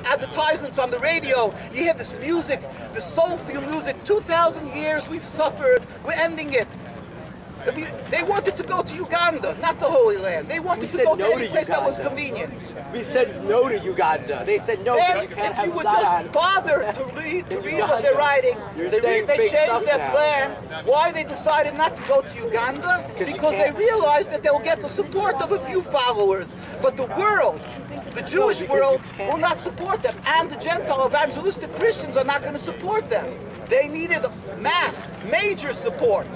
advertisements on the radio. You hear this music, the soulful music. 2,000 years we've suffered. We're ending it. They wanted to go to Uganda, not the Holy Land. They wanted to go to any place that was convenient. We said no to Uganda. They said no. You can't if have you would Zion. just bother to read what they're writing, they changed their plan. Why they decided not to go to Uganda? Because they realized that they'll get the support of a few followers. But the world, the Jewish world, will not support them. And the Gentile evangelistic Christians are not going to support them. They needed major support.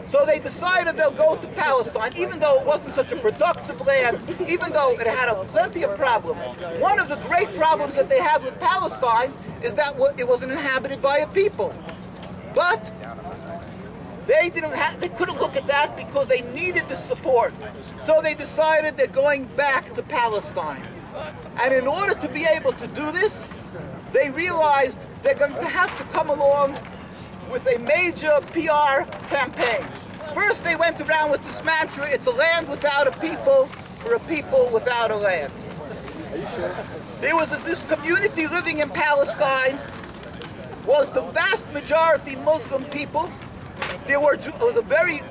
So they decided they'll go to Palestine, even though it wasn't such a productive land, even though it had plenty of problems. One of the great problems that they have with Palestine is that it wasn't inhabited by a people. But they couldn't look at that because they needed the support. So they decided they're going back to Palestine. And in order to be able to do this, they realized they're going to have to come along with a major PR campaign. First, they went around with this mantra, it's a land without a people, for a people without a land. Are you sure? There was this community living in Palestine, was the vast majority Muslim people. It was a very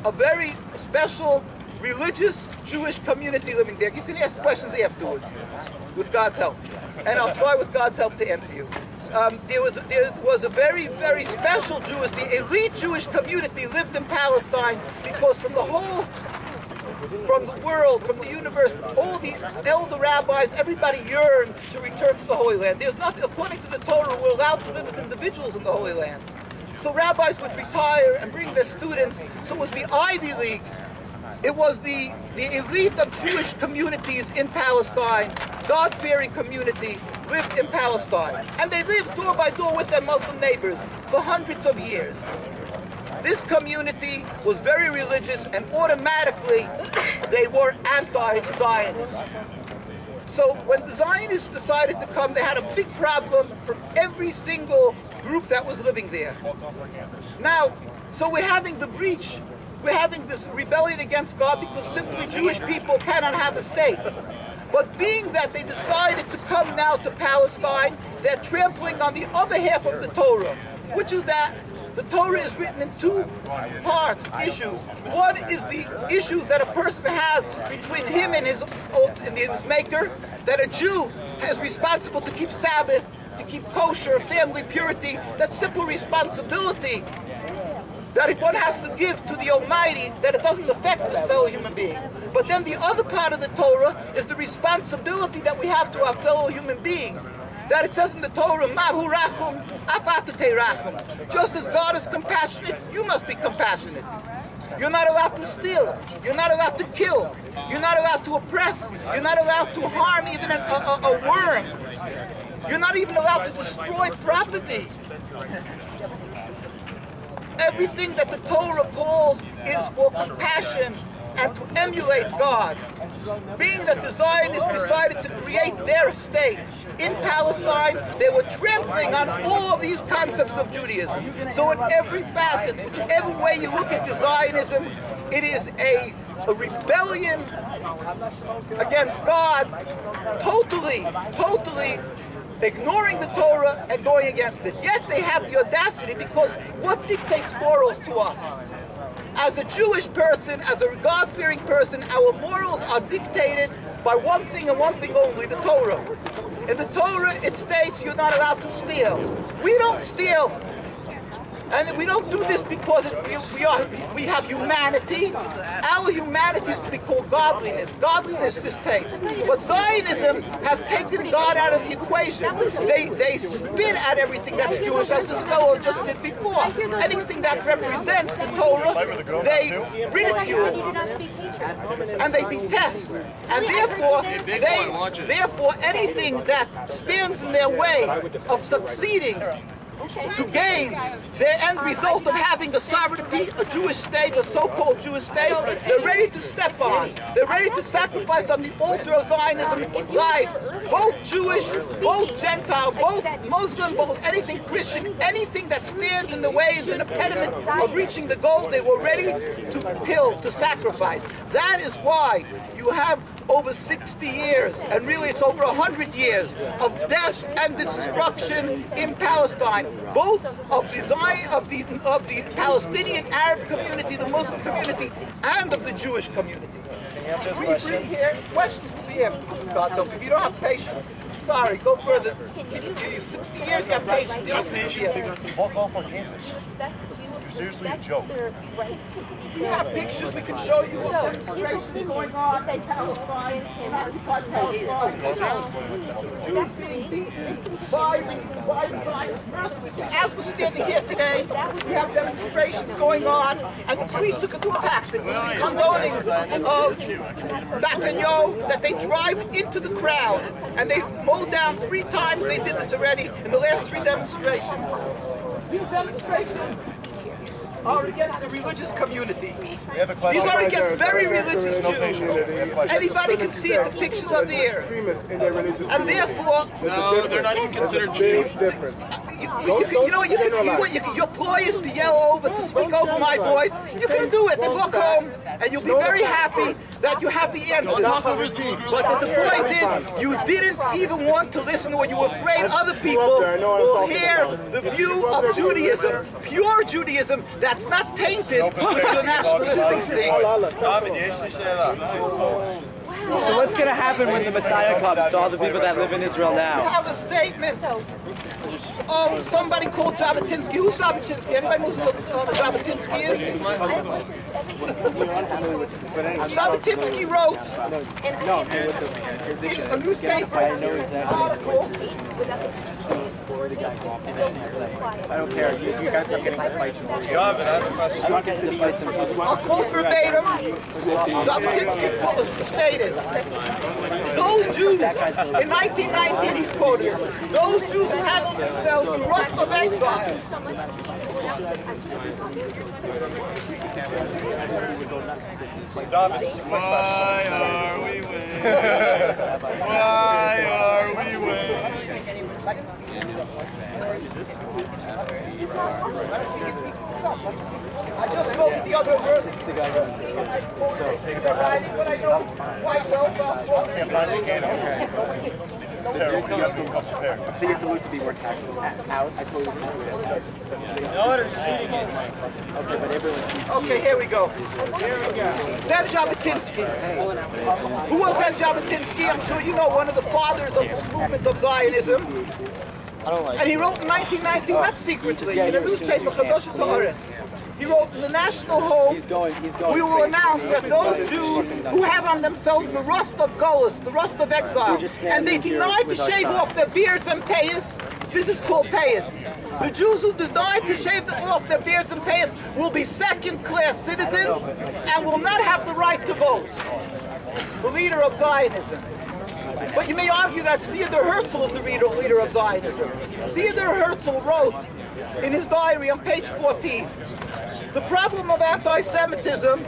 special religious Jewish community living there. You can ask questions afterwards, with God's help. And I'll try with God's help to answer you. There was a very, very special the elite Jewish community lived in Palestine because from the world, from the universe, all the elder rabbis, everybody yearned to return to the Holy Land. There's nothing, according to the Torah, we're allowed to live as individuals in the Holy Land. So rabbis would retire and bring their students. So it was the Ivy League. It was the elite of Jewish communities in Palestine, God-fearing community, lived in Palestine. And they lived door by door with their Muslim neighbors for hundreds of years. This community was very religious and automatically they were anti-Zionist. So when the Zionists decided to come, they had a big problem from every single group that was living there. Now, so we're having the breach. We're having this rebellion against God because simply Jewish people cannot have a state. But being that they decided to come now to Palestine, they're trampling on the other half of the Torah, which is that the Torah is written in two parts, issues. One is the issues that a person has between him and his maker, that a Jew is responsible to keep Sabbath, to keep kosher, family purity, that simple responsibility that one has to give to the Almighty, that it doesn't affect his fellow human being. But then the other part of the Torah is the responsibility that we have to our fellow human being. That it says in the Torah, Mahu rachum, afatute rachum. Just as God is compassionate, you must be compassionate. You're not allowed to steal. You're not allowed to kill. You're not allowed to oppress. You're not allowed to harm even a worm. You're not even allowed to destroy property. Everything that the Torah calls is for compassion and to emulate God. Being that the Zionists decided to create their state in Palestine, they were trampling on all of these concepts of Judaism. So in every facet, whichever way you look at the Zionism, it is a rebellion against God, totally ignoring the Torah and going against it. Yet they have the audacity, because what dictates morals to us? As a Jewish person, as a God-fearing person, our morals are dictated by one thing and one thing only, the Torah. In the Torah, it states you're not allowed to steal. We don't steal. And we don't do this because we have humanity. Our humanity is to be called godliness. Godliness dictates. But Zionism has taken God out of the equation. They spit at everything that's Jewish, as this fellow just did before. Anything that represents the Torah, they ridicule and they detest. And therefore anything that stands in their way of succeeding to gain their end result of having a sovereignty, a Jewish state, a so-called Jewish state, they're ready to step on. They're ready to sacrifice on the altar of Zionism lives, both Jewish, both Gentile, both Muslim, both anything Christian, anything that stands in the way is an impediment of reaching the goal. They were ready to kill, to sacrifice. That is why you have over 60 years, and really it's over 100 years, of death and destruction in Palestine, both of the Palestinian Arab community, the Muslim community, and of the Jewish community. We bring here questions to be asked, God. So if you don't have patience, sorry, go further. You 60 years, you have patience. You don't 60 years. Walk off on campus. Seriously, a joke. We have pictures we can show you of demonstrations going on in Palestine, occupied Palestine. Jews being beaten by the Zionist mercenaries. As we're standing here today, we have demonstrations going on, and the police took a new tactic, condoning of Netanyahu, that they drive into the crowd, and they mowed down 3 times. They did this already in the last 3 demonstrations. These demonstrations are against the religious community. These are against very religious Jews. Anybody can see it, the pictures are there. And therefore, no, they're not even considered Jews. Your ploy is to yell over, to speak over my voice. You can do it, then walk home, and you'll be very happy that you have the answer. But the point is, you didn't even want to listen, or you were afraid other people will hear the view of Judaism, pure Judaism, that's not tainted with your nationalistic things. So what's going to happen when the Messiah comes to all the people that live in Israel now? You have a statement of somebody called Jabotinsky. Who's Jabotinsky? Anybody knows who Jabotinsky is? Jabotinsky wrote in a newspaper article. I don't care. You guys are getting the fights. I don't get the fights. I'll quote verbatim. Jabotinsky stated, those Jews, in 1919 he's quoted this, those Jews who have on themselves the rust of exile. Why are we waiting? Why are we waiting? I just spoke with the other verse. But I know quite well It's terrible. You have to come prepared. So you have to look to be more tactical. Out, I totally understand it. Okay, but everyone sees. Okay, here we go. Zev Jabotinsky. Who was Zev Jabotinsky? I'm sure you know, one of the fathers of this movement of Zionism. And he wrote in 1919, not secretly, in a newspaper, Chadosh Haaretz. He wrote in the National Home, we will announce that those Jews who have on themselves the rust of Golos, the rust of exile, and they deny to shave off their beards and payas, this is called payas. The Jews who deny to shave off their beards and payas will be second-class citizens and will not have the right to vote. The leader of Zionism. But you may argue that Theodor Herzl is the leader of Zionism. Theodor Herzl wrote in his diary on page 14, the problem of anti-Semitism,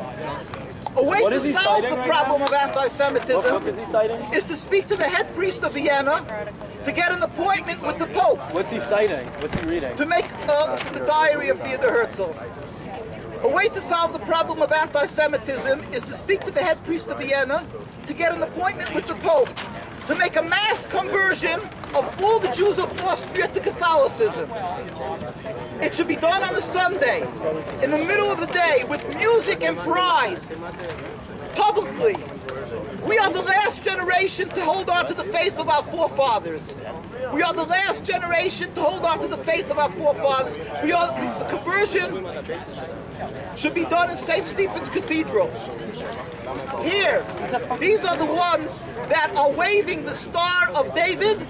a way to solve the problem of anti-Semitism is to speak to the head priest of Vienna to get an appointment with the Pope. What's he citing? What's he reading? To make the diary of Theodor Herzl. A way to solve the problem of anti-Semitism is to speak to the head priest of Vienna to get an appointment with the Pope, to make a mass conversion of all the Jews of Austria to Catholicism. It should be done on a Sunday, in the middle of the day, with music and pride, publicly. We are the last generation to hold on to the faith of our forefathers. We are the last generation to hold on to the faith of our forefathers. The conversion should be done in St. Stephen's Cathedral. Here, these are the ones that are waving the Star of David